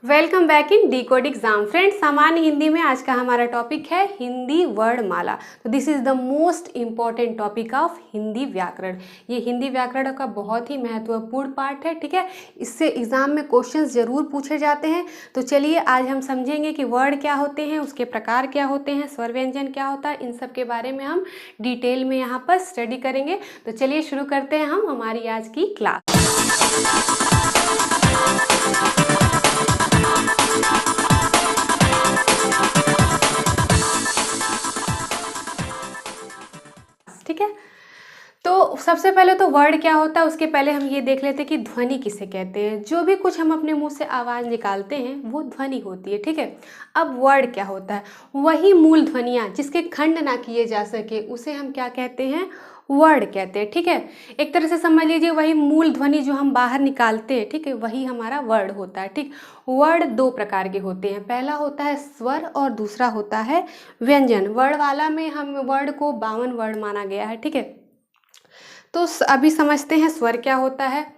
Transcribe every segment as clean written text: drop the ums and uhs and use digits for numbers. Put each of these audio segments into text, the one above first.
Welcome back in decode exam. Friends, सामान्य हिंदी में आज का हमारा टॉपिक है हिंदी वर्णमाला। तो this is the most important topic of Hindi व्याकरण। ये हिंदी व्याकरण का बहुत ही महत्वपूर्ण पार्ट है, ठीक है। इससे एग्जाम में क्वेश्चंस जरूर पूछे जाते हैं। तो चलिए आज हम समझेंगे कि वर्ड क्या होते हैं, उसके प्रकार क्या होते हैं, स्वर व्यंजन क्या होता है, इन सब के बारे में हम डिटेल में यहाँ पर स्टडी करेंगे। तो चलिए शुरू करते हैं हम हमारी आज की क्लास। ठीक है, तो सबसे पहले तो वर्ड क्या होता है उसके पहले हम ये देख लेते हैं कि ध्वनि किसे कहते हैं। जो भी कुछ हम अपने मुंह से आवाज़ निकालते हैं वो ध्वनि होती है, ठीक है। अब वर्ड क्या होता है, वही मूल ध्वनियाँ जिसके खंड ना किए जा सके उसे हम क्या कहते हैं, वर्ड कहते हैं, ठीक है। एक तरह से समझ लीजिए वही मूल ध्वनि जो हम बाहर निकालते हैं, ठीक है, वही हमारा वर्ड होता है, ठीक। वर्ड दो प्रकार के होते हैं, पहला होता है स्वर और दूसरा होता है व्यंजन। वर्ड वाला में हम वर्ड को 52 वर्ड माना गया है, ठीक है। तो अभी समझते हैं स्वर क्या होता है।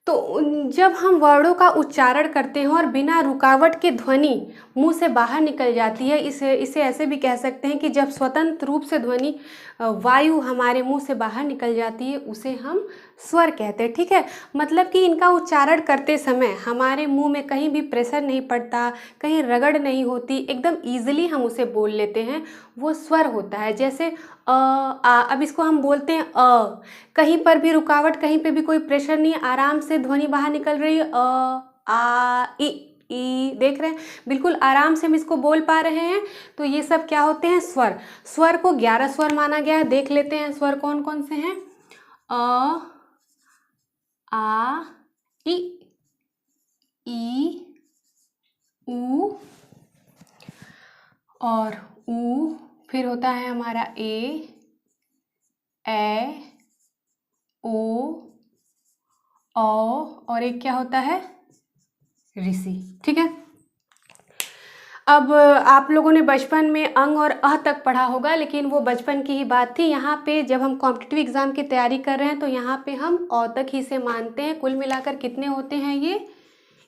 तो जब हम वर्डों का उच्चारण करते हैं और बिना रुकावट के ध्वनि मुंह से बाहर निकल जाती है, इसे ऐसे भी कह सकते हैं कि जब स्वतंत्र रूप से ध्वनि वायु हमारे मुंह से बाहर निकल जाती है उसे हम स्वर कहते हैं, ठीक है। मतलब कि इनका उच्चारण करते समय हमारे मुंह में कहीं भी प्रेशर नहीं पड़ता, कहीं रगड़ नहीं होती, एकदम ईजिली हम उसे बोल लेते हैं, वो स्वर होता है। जैसे आ, अब इसको हम बोलते हैं अ, कहीं पर भी रुकावट, कहीं पे भी कोई प्रेशर नहीं, आराम से ध्वनि बाहर निकल रही है, आ ई, देख रहे हैं, बिल्कुल आराम से हम इसको बोल पा रहे हैं। तो ये सब क्या होते हैं, स्वर। स्वर को 11 स्वर माना गया है। देख लेते हैं स्वर कौन कौन से हैं। अ, आ, ई, ऊ और ऊ, फिर होता है हमारा ए ओ और एक क्या होता है, ऋषि, ठीक है। अब आप लोगों ने बचपन में अंग और अह तक पढ़ा होगा, लेकिन वो बचपन की ही बात थी। यहाँ पे जब हम कॉम्पिटिटिव एग्जाम की तैयारी कर रहे हैं तो यहाँ पे हम अ तक ही से मानते हैं। कुल मिलाकर कितने होते हैं, ये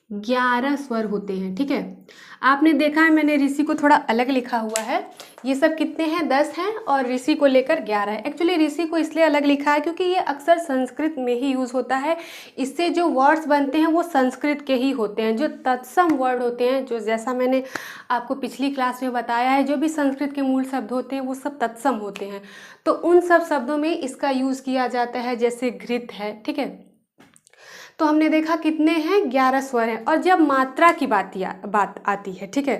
11 स्वर होते हैं, ठीक है। आपने देखा है मैंने ऋषि को थोड़ा अलग लिखा हुआ है। ये सब कितने हैं, 10 हैं और ऋषि को लेकर 11 है। एक्चुअली ऋषि को इसलिए अलग लिखा है क्योंकि ये अक्सर संस्कृत में ही यूज़ होता है। इससे जो वर्ड्स बनते हैं वो संस्कृत के ही होते हैं, जो तत्सम वर्ड होते हैं, जो जैसा मैंने आपको पिछली क्लास में बताया है, जो भी संस्कृत के मूल शब्द होते हैं वो सब तत्सम होते हैं। तो उन सब शब्दों में इसका यूज़ किया जाता है, जैसे घृत है, ठीक है। तो हमने देखा कितने हैं, 11 स्वर हैं। और जब मात्रा की बात आती है, ठीक है,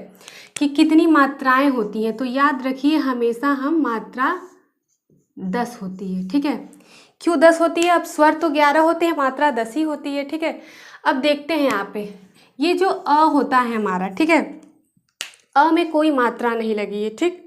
कि कितनी मात्राएं होती हैं, तो याद रखिए हमेशा हम मात्रा 10 होती है, ठीक है। क्यों 10 होती है, अब स्वर तो 11 होते हैं, मात्रा 10 ही होती है, ठीक है। अब देखते हैं यहाँ पे ये जो अ होता है हमारा, ठीक है, अ में कोई मात्रा नहीं लगी है, ठीक।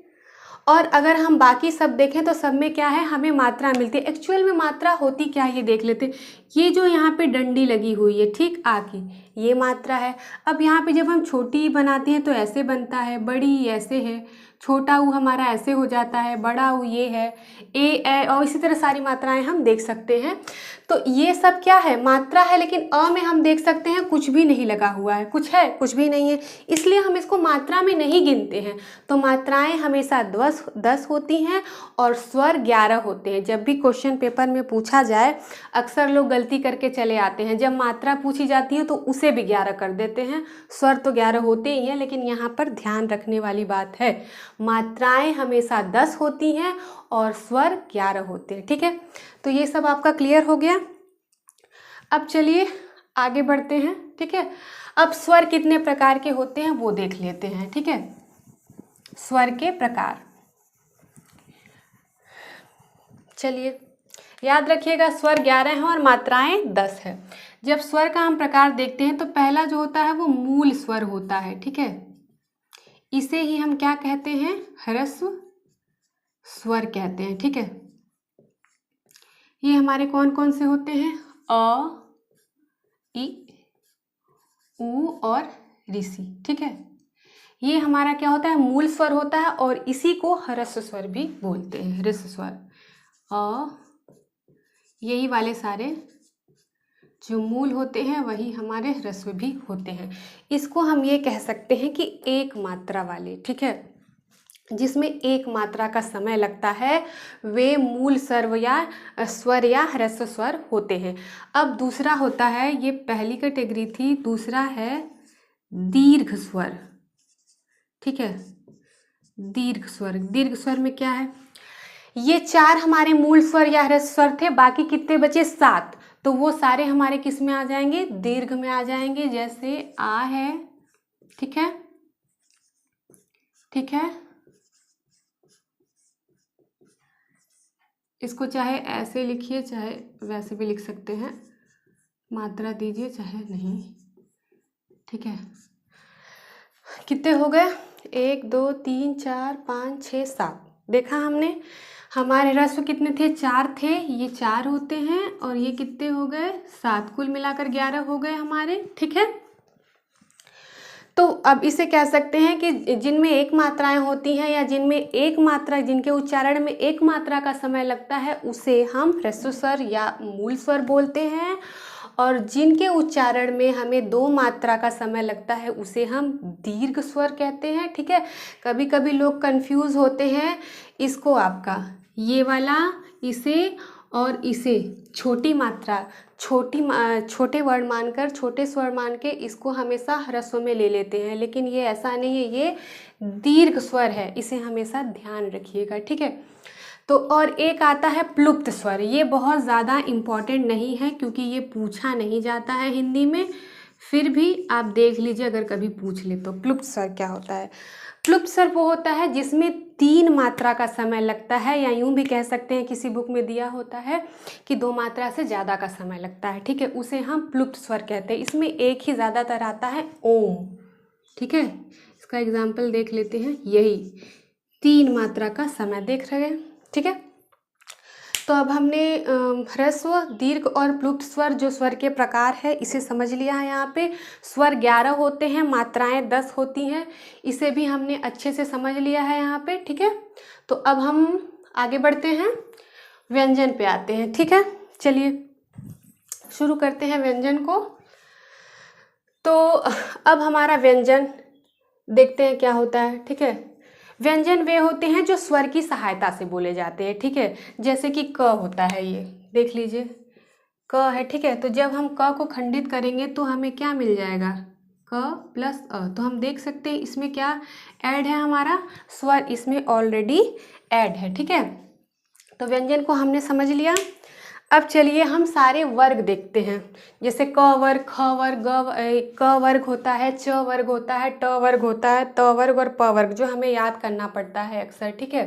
और अगर हम बाकी सब देखें तो सब में क्या है, हमें मात्रा मिलती है। एक्चुअल में मात्रा होती क्या है ये देख लेते हैं। ये जो यहाँ पे डंडी लगी हुई है, ठीक, आ की, ये मात्रा है। अब यहाँ पे जब हम छोटी बनाते हैं तो ऐसे बनता है, बड़ी ऐसे है, छोटा ऊ हमारा ऐसे हो जाता है, बड़ा ऊ ये है, ए और इसी तरह सारी मात्राएं हम देख सकते हैं। तो ये सब क्या है, मात्रा है। लेकिन अ में हम देख सकते हैं कुछ भी नहीं लगा हुआ है, कुछ है, कुछ भी नहीं है, इसलिए हम इसको मात्रा में नहीं गिनते हैं। तो मात्राएं हमेशा 10 होती हैं और स्वर 11 होते हैं। जब भी क्वेश्चन पेपर में पूछा जाए अक्सर लोग गलती करके चले आते हैं, जब मात्रा पूछी जाती है तो उसे भी 11 कर देते हैं। स्वर तो 11 होते ही हैं, लेकिन यहाँ पर ध्यान रखने वाली बात है, मात्राएं हमेशा 10 होती हैं और स्वर 11 होते हैं, ठीक है। तो ये सब आपका क्लियर हो गया। अब चलिए आगे बढ़ते हैं, ठीक है। अब स्वर कितने प्रकार के होते हैं वो देख लेते हैं, ठीक है। स्वर के प्रकार, चलिए याद रखिएगा, स्वर 11 हैं और मात्राएं 10 है। जब स्वर का हम प्रकार देखते हैं तो पहला जो होता है वो मूल स्वर होता है, ठीक है। इसे ही हम क्या कहते हैं, ह्रस्व स्वर कहते हैं, ठीक है। ये हमारे कौन कौन से होते हैं, अ, ई, ऊ और ऋषि, ठीक है। ये हमारा क्या होता है, मूल स्वर होता है और इसी को ह्रस्व स्वर भी बोलते हैं, ह्रस्व स्वर। यही वाले सारे जो मूल होते हैं वही हमारे ह्रस्व भी होते हैं। इसको हम ये कह सकते हैं कि एक मात्रा वाले, ठीक है, जिसमें एक मात्रा का समय लगता है, वे मूल स्वर या ह्रस्व स्वर होते हैं। अब दूसरा होता है, ये पहली कैटेगरी थी, दूसरा है दीर्घ स्वर, ठीक है। दीर्घ स्वर में क्या है, ये 4 हमारे मूल स्वर या ह्रस्व स्वर थे, बाकी कितने बचे 7, तो वो सारे हमारे किस में आ जाएंगे, दीर्घ में आ जाएंगे। जैसे आ है, ठीक है, ठीक है, इसको चाहे ऐसे लिखिए चाहे वैसे भी लिख सकते हैं, मात्रा दीजिए चाहे नहीं, ठीक है। कितने हो गए, 1 2 3 4 5 6 7, देखा हमने। हमारे ह्रस्व कितने थे, 4 थे, ये 4 होते हैं, और ये कितने हो गए, 7, कुल मिलाकर 11 हो गए हमारे, ठीक है। तो अब इसे कह सकते हैं कि जिनमें एक मात्राएं होती हैं या जिनमें एक मात्रा, जिनके उच्चारण में एक मात्रा का समय लगता है, उसे हम ह्रस्व स्वर या मूल स्वर बोलते हैं, और जिनके उच्चारण में हमें 2 मात्रा का समय लगता है उसे हम दीर्घ स्वर कहते हैं, ठीक है। कभी कभी लोग कंफ्यूज होते हैं, इसको आपका ये वाला, इसे और इसे छोटी मात्रा, छोटे वर्ड मानकर, छोटे स्वर मान के इसको हमेशा ह्रस्व में ले लेते हैं, लेकिन ये ऐसा नहीं है, ये दीर्घ स्वर है, इसे हमेशा ध्यान रखिएगा, ठीक है। तो और एक आता है प्लुप्त स्वर, ये बहुत ज़्यादा इम्पॉर्टेंट नहीं है क्योंकि ये पूछा नहीं जाता है हिंदी में, फिर भी आप देख लीजिए अगर कभी पूछ ले तो। प्लुप्त स्वर क्या होता है, प्लुप्त स्वर वो होता है जिसमें 3 मात्रा का समय लगता है, या यूं भी कह सकते हैं किसी बुक में दिया होता है कि 2 मात्रा से ज़्यादा का समय लगता है, ठीक है, उसे हम प्लुप्त स्वर कहते हैं। इसमें एक ही ज़्यादातर आता है, ओम, ठीक है। इसका एग्जाम्पल देख लेते हैं, यही 3 मात्रा का समय देख रहे हैं, ठीक है। तो अब हमने ह्रस्व, दीर्घ और प्लुप्त स्वर जो स्वर के प्रकार है इसे समझ लिया है। यहाँ पे स्वर 11 होते हैं, मात्राएं 10 होती हैं, इसे भी हमने अच्छे से समझ लिया है यहाँ पे, ठीक है। तो अब हम आगे बढ़ते हैं, व्यंजन पे आते हैं, ठीक है। चलिए शुरू करते हैं व्यंजन को। तो अब हमारा व्यंजन देखते हैं क्या होता है, ठीक है। व्यंजन वे होते हैं जो स्वर की सहायता से बोले जाते हैं, ठीक है। जैसे कि क होता है, ये देख लीजिए क है, ठीक है। तो जब हम क को खंडित करेंगे तो हमें क्या मिल जाएगा, क प्लस अ। तो हम देख सकते हैं इसमें क्या ऐड है, हमारा स्वर इसमें ऑलरेडी ऐड है, ठीक है। तो व्यंजन को हमने समझ लिया। अब चलिए हम सारे वर्ग देखते हैं, जैसे क वर्ग, ख वर्ग, क वर्ग होता है, च वर्ग होता है, ट वर्ग होता है, त वर्ग और प वर्ग, जो हमें याद करना पड़ता है अक्सर, ठीक है।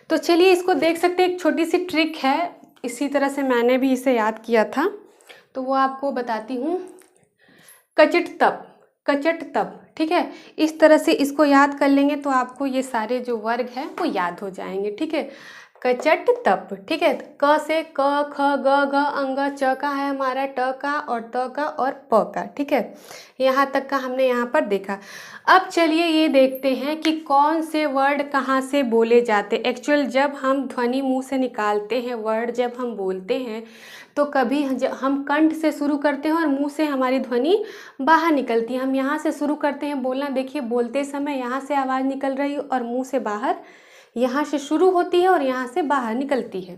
तो चलिए इसको देख सकते हैं, एक छोटी सी ट्रिक है, इसी तरह से मैंने भी इसे याद किया था, तो वो आपको बताती हूँ। कचट तप, कचट तप, ठीक है। इस तरह से इसको याद कर लेंगे तो आपको ये सारे जो वर्ग हैं वो याद हो जाएंगे, ठीक है। कचट तप, ठीक है। क से क, ख, ग, घ, अंग, च का है हमारा, ट का और त का और प का, ठीक है। यहाँ तक का हमने यहाँ पर देखा। अब चलिए ये देखते हैं कि कौन से वर्ड कहाँ से बोले जाते। एक्चुअल जब हम ध्वनि मुंह से निकालते हैं, वर्ड जब हम बोलते हैं, तो कभी हम कंठ से शुरू करते हैं और मुंह से हमारी ध्वनि बाहर निकलती है। हम यहाँ से शुरू करते हैं बोलना, देखिए बोलते समय यहाँ से आवाज़ निकल रही है और मुंह से बाहर, यहाँ से शुरू होती है और यहाँ से बाहर निकलती है,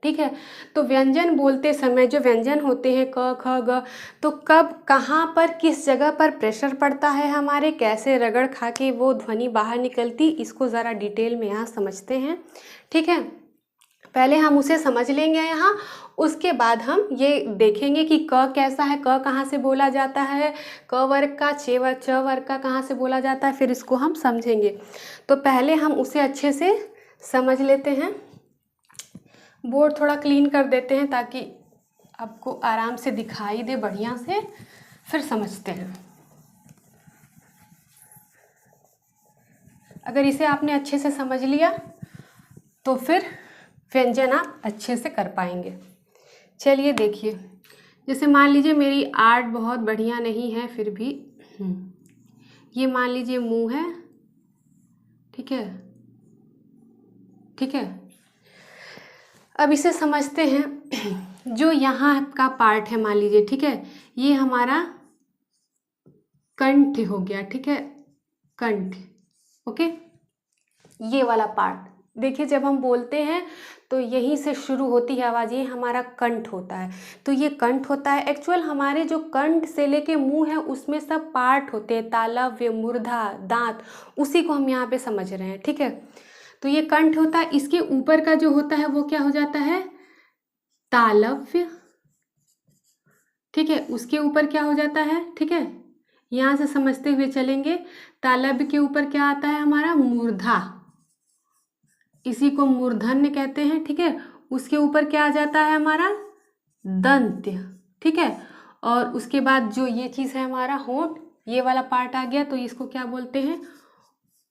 ठीक है। तो व्यंजन बोलते समय जो व्यंजन होते हैं क, ख, ग, तो कब, कहाँ पर, किस जगह पर प्रेशर पड़ता है हमारे, कैसे रगड़ खा के वो ध्वनि बाहर निकलती, इसको ज़रा डिटेल में यहाँ समझते हैं, ठीक है। पहले हम उसे समझ लेंगे यहाँ, उसके बाद हम ये देखेंगे कि क कैसा है, क कहाँ से बोला जाता है, क वर्ग का, च वर्ग का कहाँ से बोला जाता है, फिर इसको हम समझेंगे। तो पहले हम उसे अच्छे से समझ लेते हैं। बोर्ड थोड़ा क्लीन कर देते हैं ताकि आपको आराम से दिखाई दे बढ़िया से, फिर समझते हैं। अगर इसे आपने अच्छे से समझ लिया तो फिर व्यंजन आप अच्छे से कर पाएंगे। चलिए देखिए, जैसे मान लीजिए मेरी आर्ट बहुत बढ़िया नहीं है, फिर भी ये मान लीजिए मुंह है, ठीक है, ठीक है। अब इसे समझते हैं। जो यहाँ का पार्ट है मान लीजिए, ठीक है, ये हमारा कंठ हो गया, ठीक है, कंठ, ओके। ये वाला पार्ट देखिए, जब हम बोलते हैं तो यहीं से शुरू होती है आवाज़, ये हमारा कंठ होता है। तो ये कंठ होता है। एक्चुअल हमारे जो कंठ से लेके मुंह है उसमें सब पार्ट होते हैं, तालव्य, मूर्धा, दांत, उसी को हम यहाँ पे समझ रहे हैं, ठीक है। तो ये कंठ होता है, इसके ऊपर का जो होता है वो क्या हो जाता है, तालव्य, ठीक है। उसके ऊपर क्या हो जाता है, ठीक है, यहाँ से समझते हुए चलेंगे। तालव्य के ऊपर क्या आता है हमारा, मूर्धा, इसी को मूर्धन्य कहते हैं, ठीक है। उसके ऊपर क्या आ जाता है हमारा, दंत्य, ठीक है। और उसके बाद जो ये चीज़ है हमारा होंठ, ये वाला पार्ट आ गया, तो इसको क्या बोलते हैं,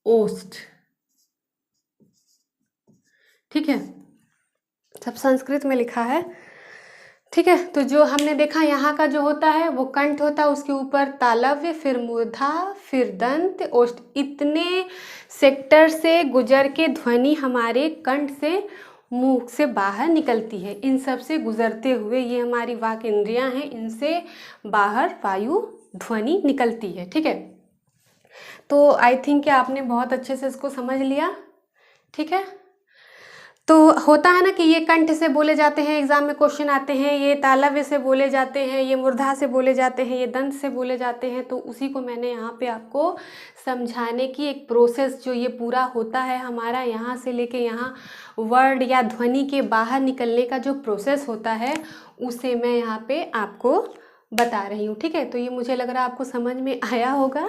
ओष्ठ, ठीक है। सब संस्कृत में लिखा है, ठीक है। तो जो हमने देखा यहाँ का जो होता है वो कंठ होता है, उसके ऊपर तालव्य, फिर मूर्धा, फिर दंत, ओष्ठ, इतने सेक्टर से गुजर के ध्वनि हमारे कंठ से मुंह से बाहर निकलती है। इन सब से गुजरते हुए ये हमारी वाक इंद्रियां हैं, इनसे बाहर वायु ध्वनि निकलती है, ठीक है। तो आई थिंक कि आपने बहुत अच्छे से इसको समझ लिया, ठीक है। तो होता है ना कि ये कंठ से बोले जाते हैं, एग्जाम में क्वेश्चन आते हैं, ये तालव्य से बोले जाते हैं, ये मूर्धा से बोले जाते हैं, ये दंत से बोले जाते हैं। तो उसी को मैंने यहाँ पे आपको समझाने की एक प्रोसेस, जो ये पूरा होता है हमारा यहाँ से लेके यहाँ वर्ड या ध्वनि के बाहर निकलने का जो प्रोसेस होता है, उसे मैं यहाँ पे आपको बता रही हूँ, ठीक है। तो ये मुझे लग रहा है आपको समझ में आया होगा।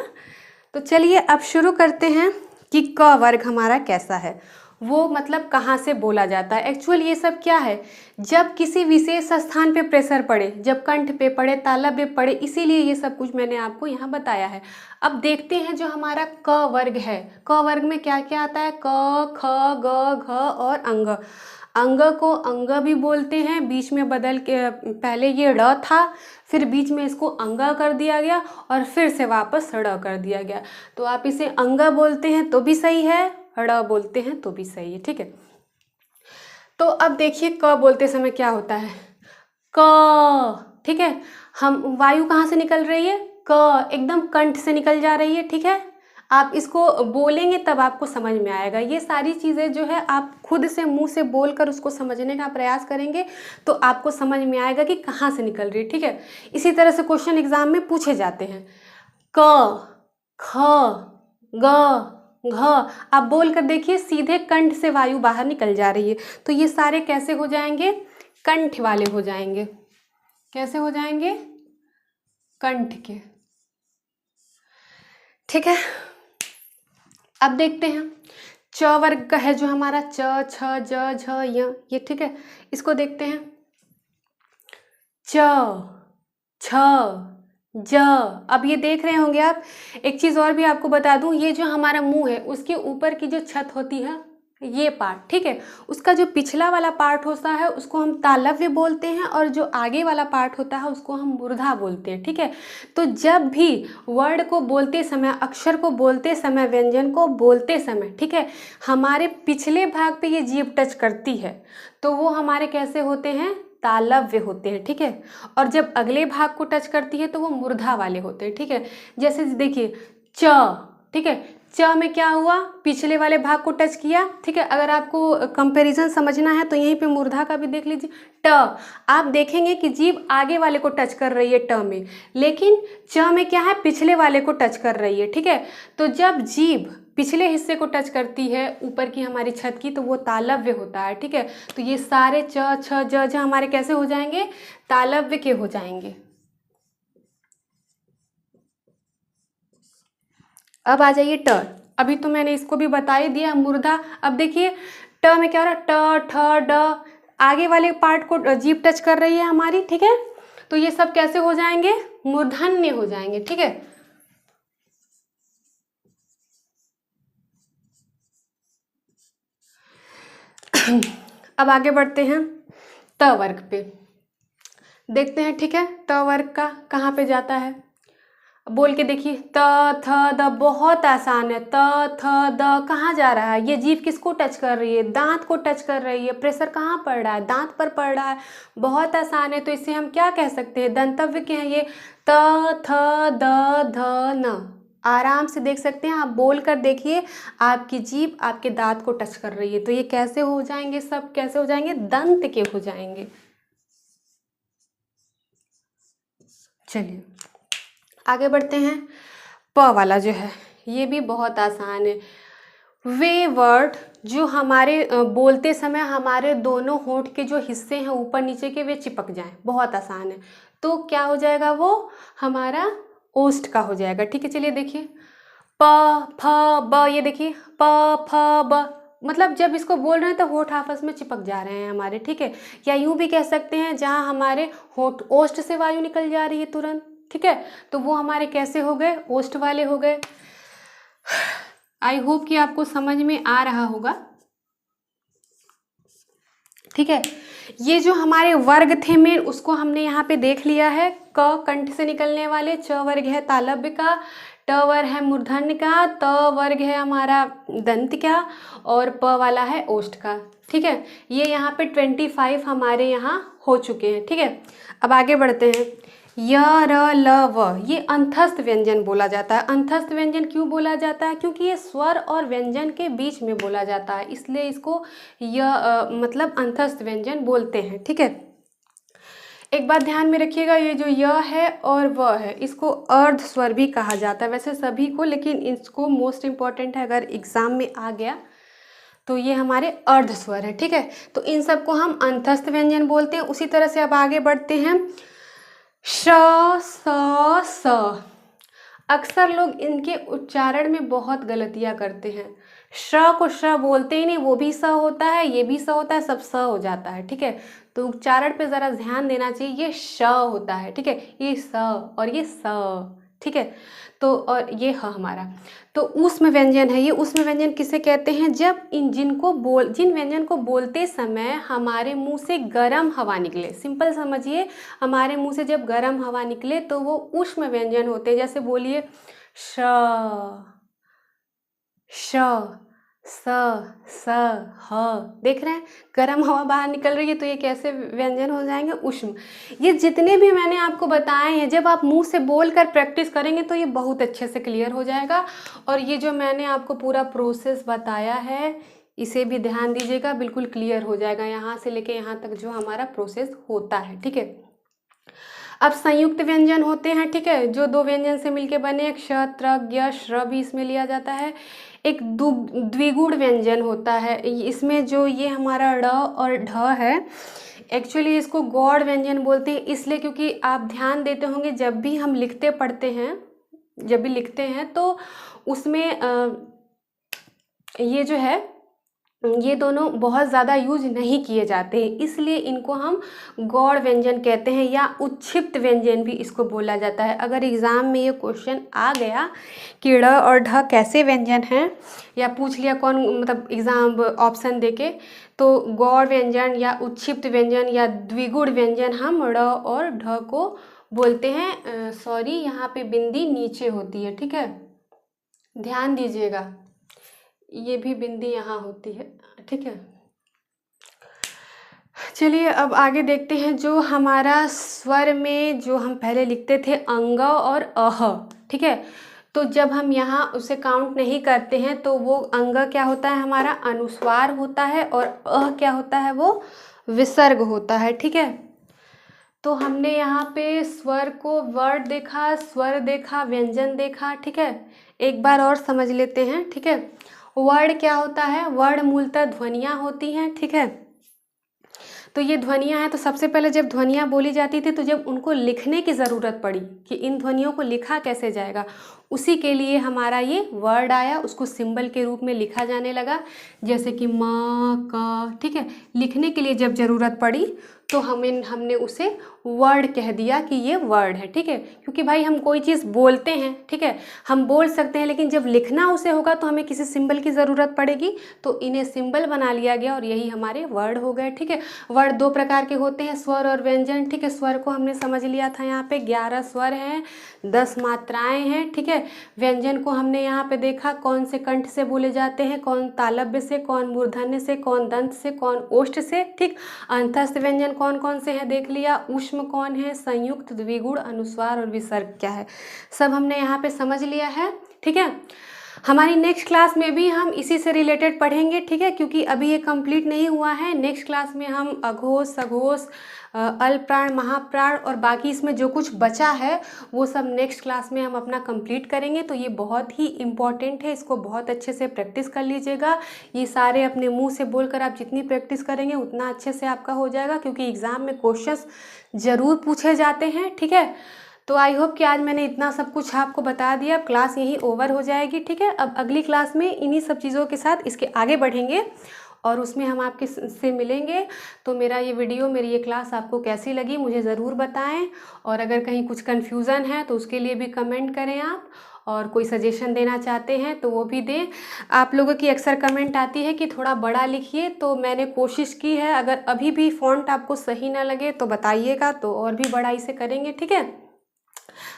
तो चलिए अब शुरू करते हैं कि क वर्ग हमारा कैसा है, वो मतलब कहाँ से बोला जाता है। एक्चुअल ये सब क्या है, जब किसी विशेष स्थान पे प्रेशर पड़े, जब कंठ पे पड़े, तालव्य पे पड़े, इसीलिए ये सब कुछ मैंने आपको यहाँ बताया है। अब देखते हैं जो हमारा क वर्ग है, क वर्ग में क्या क्या आता है, क, ख, ग, घ और अंग। अंग को अंग भी बोलते हैं, बीच में बदल के पहले ये ड़ था, फिर बीच में इसको अंगा कर दिया गया और फिर से वापस ड़ कर दिया गया। तो आप इसे अंगा बोलते हैं तो भी सही है, ड़ बोलते हैं तो भी सही है, ठीक है। तो अब देखिए क बोलते समय क्या होता है, क, ठीक है। हम वायु कहाँ से निकल रही है, क एकदम कंठ से निकल जा रही है, ठीक है। आप इसको बोलेंगे तब आपको समझ में आएगा। ये सारी चीज़ें जो है आप खुद से मुंह से बोलकर उसको समझने का प्रयास करेंगे तो आपको समझ में आएगा कि कहाँ से निकल रही है, ठीक है। इसी तरह से क्वेश्चन एग्जाम में पूछे जाते हैं, क, ख, ग, घ, आप बोल कर देखिए, सीधे कंठ से वायु बाहर निकल जा रही है। तो ये सारे कैसे हो जाएंगे, कंठ वाले हो जाएंगे। कैसे हो जाएंगे, कंठ के, ठीक है। अब देखते हैं च वर्ग का है जो हमारा, च, छ, ज, झ, य, ये, ठीक है। इसको देखते हैं, च, छ, ज। अब ये देख रहे होंगे आप, एक चीज़ और भी आपको बता दूं, ये जो हमारा मुंह है उसके ऊपर की जो छत होती है, ये पार्ट, ठीक है, उसका जो पिछला वाला पार्ट होता है उसको हम तालव्य बोलते हैं और जो आगे वाला पार्ट होता है उसको हम मूर्धा बोलते हैं, ठीक है। तो जब भी वर्ड को बोलते समय, अक्षर को बोलते समय, व्यंजन को बोलते समय, ठीक है, हमारे पिछले भाग पे ये जीभ टच करती है तो वो हमारे कैसे होते हैं, तालव्य होते हैं, ठीक है। और जब अगले भाग को टच करती है तो वो मूर्धा वाले होते हैं, ठीक है। जैसे देखिए च, ठीक है, च में क्या हुआ, पिछले वाले भाग को टच किया, ठीक है। अगर आपको कंपैरिजन समझना है तो यहीं पे मूर्धा का भी देख लीजिए, ट, आप देखेंगे कि जीभ आगे वाले को टच कर रही है ट में, लेकिन च में क्या है, पिछले वाले को टच कर रही है, ठीक है। तो जब जीभ पिछले हिस्से को टच करती है ऊपर की हमारी छत की तो वो तालव्य होता है, ठीक है। तो ये सारे च, छ, ज, झ हमारे कैसे हो जाएंगे, तालव्य के हो जाएंगे। अब आ जाइए ट, अभी तो मैंने इसको भी बता ही दिया, मूर्धा। अब देखिए ट में क्या हो रहा है, ट, ठ, ड, आगे वाले पार्ट को जीभ टच कर रही है हमारी, ठीक है। तो ये सब कैसे हो जाएंगे, मूर्धन्य हो जाएंगे, ठीक है। अब आगे बढ़ते हैं त वर्ग पे, देखते हैं, ठीक है। त वर्ग का कहाँ पे जाता है, बोल के देखिए, त थ द, बहुत आसान है। त थ द कहाँ जा रहा है? ये जीभ किसको टच कर रही है? दांत को टच कर रही है। प्रेशर कहाँ पड़ रहा है? दांत पर पड़ रहा है। बहुत आसान है। तो इसे हम क्या कह सकते हैं? दंतव्य के हैं ये। त थ द ध न। आराम से देख सकते हैं, आप बोल कर देखिए, आपकी जीभ आपके दांत को टच कर रही है। तो ये कैसे हो जाएंगे? सब कैसे हो जाएंगे? दंत के हो जाएंगे। चलिए आगे बढ़ते हैं। प वाला जो है ये भी बहुत आसान है। वे वर्ड जो हमारे बोलते समय हमारे दोनों होंठ के जो हिस्से हैं ऊपर नीचे के, वे चिपक जाएं, बहुत आसान है। तो क्या हो जाएगा? वो हमारा ओष्ठ का हो जाएगा। ठीक है, चलिए देखिए, प फ ब, ये देखिए प फ ब, मतलब जब इसको बोल रहे हैं तो होंठ आपस में चिपक जा रहे हैं हमारे। ठीक है, या यूं भी कह सकते हैं जहां हमारे होंठ, ओष्ठ से वायु निकल जा रही है तुरंत। ठीक है, तो वो हमारे कैसे हो गए? ओष्ठ वाले हो गए। आई होप कि आपको समझ में आ रहा होगा। ठीक है, ये जो हमारे वर्ग थे मेन, उसको हमने यहाँ पे देख लिया है। क कंठ से निकलने वाले, च वर्ग है तालव्य का, ट वर्ग है मूर्धन्य का, त वर्ग है हमारा दंत का, और प वाला है ओष्ठ का। ठीक है, ये यहाँ पे 25 हमारे यहाँ हो चुके हैं। ठीक है, अब आगे बढ़ते हैं। य र ल व, ये अंतस्थ व्यंजन बोला जाता है। अंतस्थ व्यंजन क्यों बोला जाता है? क्योंकि ये स्वर और व्यंजन के बीच में बोला जाता है, इसलिए इसको मतलब अंतस्थ व्यंजन बोलते हैं। ठीक है, एक बात ध्यान में रखिएगा, ये जो य है और व है, इसको अर्ध स्वर भी कहा जाता है वैसे सभी को, लेकिन इसको मोस्ट इम्पॉर्टेंट है, अगर एग्जाम में आ गया तो ये हमारे अर्ध स्वर है। ठीक है, तो इन सबको हम अंतस्थ व्यंजन बोलते हैं। उसी तरह से अब आगे बढ़ते हैं। श स स, अक्सर लोग इनके उच्चारण में बहुत गलतियां करते हैं। श को श बोलते ही नहीं, वो भी स होता है, ये भी स होता है, सब स हो जाता है। ठीक है, तो उच्चारण पे ज़रा ध्यान देना चाहिए। ये श होता है। ठीक है, ये स और ये स। ठीक है, तो और ये ह हमारा, तो ऊष्म व्यंजन है ये। ऊष्म व्यंजन किसे कहते हैं? जब जिन व्यंजन को बोलते समय हमारे मुंह से गर्म हवा निकले। सिंपल समझिए, हमारे मुंह से जब गर्म हवा निकले तो वो ऊष्म व्यंजन होते हैं। जैसे बोलिए श, श, स, स, ह, देख रहे हैं गर्म हवा बाहर निकल रही है, तो ये कैसे व्यंजन हो जाएंगे? ऊष्म। ये जितने भी मैंने आपको बताए हैं, जब आप मुंह से बोलकर प्रैक्टिस करेंगे तो ये बहुत अच्छे से क्लियर हो जाएगा। और ये जो मैंने आपको पूरा प्रोसेस बताया है, इसे भी ध्यान दीजिएगा, बिल्कुल क्लियर हो जाएगा यहाँ से लेके यहाँ तक जो हमारा प्रोसेस होता है। ठीक है, अब संयुक्त व्यंजन होते हैं। ठीक है, जो दो व्यंजन से मिलके बने, एक श, त्र, ज्ञ, श्र भी इसमें लिया जाता है। एक द्विगुण व्यंजन होता है, इसमें जो ये हमारा ड़ और ढ है, एक्चुअली इसको गौड़ व्यंजन बोलते हैं। इसलिए क्योंकि आप ध्यान देते होंगे, जब भी हम लिखते पढ़ते हैं, जब भी लिखते हैं तो उसमें ये जो है, ये दोनों बहुत ज़्यादा यूज नहीं किए जाते हैं, इसलिए इनको हम गौड़ व्यंजन कहते हैं, या उच्छिप्त व्यंजन भी इसको बोला जाता है। अगर एग्ज़ाम में ये क्वेश्चन आ गया कि ड़ और ढ कैसे व्यंजन हैं, या पूछ लिया कौन, मतलब एग्ज़ाम ऑप्शन देके, तो गौड़ व्यंजन या उच्छिप्त व्यंजन या द्विगुण व्यंजन हम ड़ और ढ को बोलते हैं। सॉरी, यहाँ पे बिंदी नीचे होती है। ठीक है, ध्यान दीजिएगा, ये भी बिंदी यहाँ होती है। ठीक है, चलिए अब आगे देखते हैं। जो हमारा स्वर में जो हम पहले लिखते थे अंग और अह, ठीक है, तो जब हम यहाँ उसे काउंट नहीं करते हैं तो वो अंग क्या होता है? हमारा अनुस्वार होता है, और अह क्या होता है? वो विसर्ग होता है। ठीक है, तो हमने यहाँ पे स्वर को वर्ड देखा, स्वर देखा, व्यंजन देखा। ठीक है, एक बार और समझ लेते हैं। ठीक है, वर्ड क्या होता है? वर्ड मूलतः ध्वनियाँ होती हैं। ठीक है, तो ये ध्वनियाँ हैं, तो सबसे पहले जब ध्वनियाँ बोली जाती थी तो जब उनको लिखने की ज़रूरत पड़ी कि इन ध्वनियों को लिखा कैसे जाएगा, उसी के लिए हमारा ये वर्ड आया, उसको सिंबल के रूप में लिखा जाने लगा, जैसे कि म, क। ठीक है, लिखने के लिए जब ज़रूरत पड़ी तो हमने उसे वर्ड कह दिया कि ये वर्ड है, ठीक है। क्योंकि भाई हम कोई चीज़ बोलते हैं, ठीक है, हम बोल सकते हैं, लेकिन जब लिखना उसे होगा तो हमें किसी सिंबल की ज़रूरत पड़ेगी, तो इन्हें सिंबल बना लिया गया और यही हमारे वर्ड हो गए, ठीक है। वर्ड दो प्रकार के होते हैं, स्वर और व्यंजन, ठीक है। स्वर को हमने समझ लिया था, यहाँ पे 11 स्वर हैं, 10 मात्राएं हैं, ठीक है। व्यंजन को हमने यहाँ पे देखा कौन से कंठ से बोले जाते हैं, कौन तालव्य से, कौन मूर्धन्य से, कौन दंत से, कौन ओष्ठ से, ठीक। अंतस्थ व्यंजन कौन कौन से हैं देख लिया, ऊष्म कौन है, संयुक्त, द्विगुण, अनुस्वार और विसर्ग क्या है, सब हमने यहाँ पे समझ लिया है, ठीक है। हमारी नेक्स्ट क्लास में भी हम इसी से रिलेटेड पढ़ेंगे, ठीक है, क्योंकि अभी ये कंप्लीट नहीं हुआ है। नेक्स्ट क्लास में हम अघोष, सघोष, अल्पप्राण, महाप्राण और बाकी इसमें जो कुछ बचा है वो सब नेक्स्ट क्लास में हम अपना कंप्लीट करेंगे। तो ये बहुत ही इम्पॉर्टेंट है, इसको बहुत अच्छे से प्रैक्टिस कर लीजिएगा। ये सारे अपने मुंह से बोलकर आप जितनी प्रैक्टिस करेंगे उतना अच्छे से आपका हो जाएगा, क्योंकि एग्ज़ाम में क्वेश्चंस ज़रूर पूछे जाते हैं, ठीक है। तो आई होप कि आज मैंने इतना सब कुछ आपको बता दिया। अब क्लास यहीं ओवर हो जाएगी, ठीक है। अब अगली क्लास में इन्हीं सब चीज़ों के साथ इसके आगे बढ़ेंगे और उसमें हम आपके से मिलेंगे। तो मेरा ये वीडियो, मेरी ये क्लास आपको कैसी लगी मुझे ज़रूर बताएं, और अगर कहीं कुछ कन्फ्यूज़न है तो उसके लिए भी कमेंट करें आप, और कोई सजेशन देना चाहते हैं तो वो भी दें। आप लोगों की अक्सर कमेंट आती है कि थोड़ा बड़ा लिखिए, तो मैंने कोशिश की है। अगर अभी भी फ़ॉन्ट आपको सही ना लगे तो बताइएगा, तो और भी बड़ाई से करेंगे, ठीक है।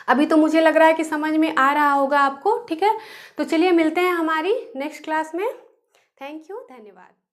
अभी तो मुझे लग रहा है कि समझ में आ रहा होगा आपको, ठीक है। तो चलिए मिलते हैं हमारी नेक्स्ट क्लास में। थैंक यू, धन्यवाद।